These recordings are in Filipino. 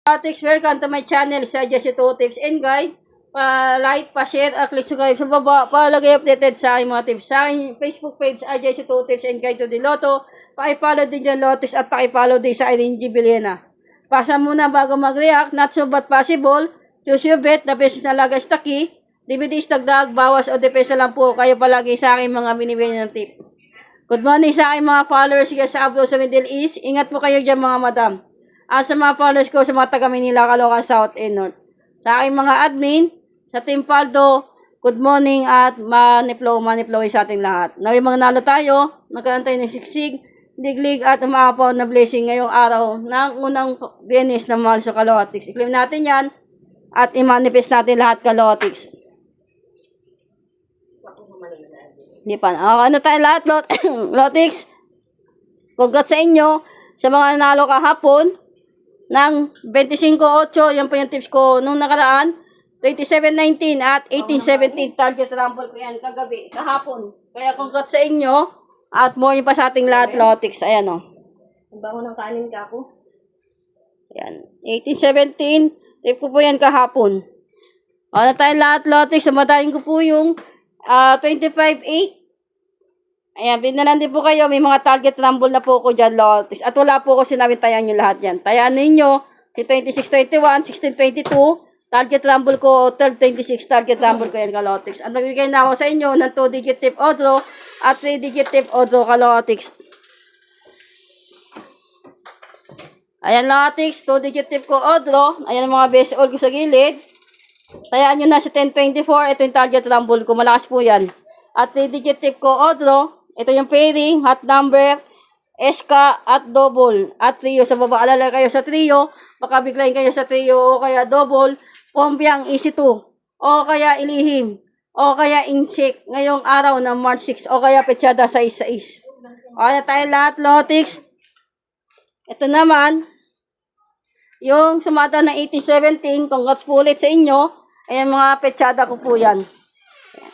Tips, welcome to my channel, Suggest Ito Tips and Guide. Like, pa-share, at click subscribe sa baba para lagi updated sa aking mga tips. Sa aking Facebook page, Suggest Ito Tips and Guide to the Lotto. Pakipollow din dyan, Lotus, at pakipollow din sa Irene G. Villena. Pasa muna bago mag-react, not so but possible. Choose your bet, the best na lagas taki. DVDs, dagdag, bawas o depensa lang po kayo palagi sa aking mga binibigyan ng tip. Good morning sa aking mga followers sa abroad sa Middle East. Ingat po kayo dyan mga madam. At sa mga followers ko sa mga taga Manila, Caloocan, South and North. Sa aking mga admin, sa Team Paldo, good morning at maniplow sa ating lahat. Naway mga nalo tayo, nagkaroon tayo ng siksig, diglig at umaapaw na blessing ngayong araw ng unang Biyernes na mahal sa Calootics. I-claim natin yan at i-manifest natin lahat Calootics. Hindi pa. Ano tayo lahat, Lotics? Congrats sa inyo sa mga nanalo kahapon ng 25-8. Yan po yung tips ko nung nakaraan. 27-19 at 18-17. Target rumble ko yan kagabi, kahapon. Kaya congrats sa inyo. At more pa sa ating lahat, Lotics. Ayan o. Ang bango ng kanin ka ako. Ayan. 18-17. Tip ko po yan kahapon. Ano tayo lahat, Lotics? Sumadayin ko po yung 25-8. Ayan, binalan din po kayo. May mga target rumble na po ko dyan, Lotus. At wala po ko sinabing tayaan nyo lahat yan. Tayaan ninyo si 26-21, 16-22. Target rumble ko, 12-26. Target rumble ko yan, Kalotics. At magbigay na ako sa inyo ng 2-digit tip odro at 3-digit tip odro, Kalotics. Ayan, Lotics. 2-digit tip ko odro. Ayan mga best all ko sa gilid. Tayaan nyo na si 10-24. Ito yung target rumble ko. Malakas po yan. At 3-digit tip ko odro. Ito yung pairing, hot number, SK at double. At trio sa baba. Alala kayo sa trio. Baka biglayin kayo sa trio o kaya double. Pombyang easy 2. O kaya ilihim. O kaya incheck ngayong araw ng March 6. O kaya petsada 6-6. O kaya tayo lahat, Lotics. Ito naman, yung sumata ng 18-17. Congrats po ulit sa inyo. Ayan mga petsada ko po yan.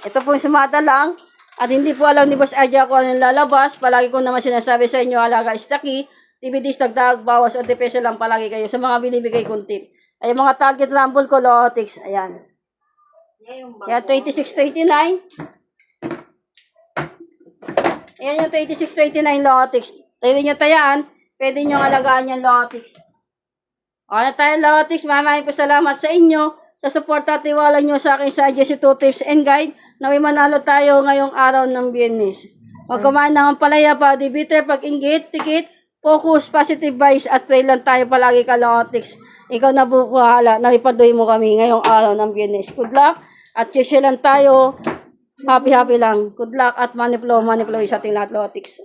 Ito po yung sumata lang. At hindi po alam ni Boss Adja kung anong lalabas. Palagi ko naman sinasabi sa inyo, halaga istaki, DVDs, dagdag, bawas o depensa lang palagi kayo sa mga binibigay kong tip. Ay mga target rumble ko, Lotics. Ayan. Ayan, 26-29. Ayan yung 26-29, Lotics. Pwede nyo tayaan. Pwede nyo alagaan yan, Lotics. O na tayo, Lotics. Maraming po salamat sa inyo sa support at tiwala nyo sa akin sa Suggest Ito Tips and Guide. Naway manalo tayo ngayong araw ng Biyernes. Huwag kumain ng palaya pa, di bitter, pag-inggit, tikit, focus, positive vibes, at pray lang tayo palagi, Kalotics. Ikaw na buhala, nakipaduhin mo kami ngayong araw ng Biyernes. Good luck, at chill lang tayo. Happy lang. Good luck, at maniplo sa ating lahat, Lotics.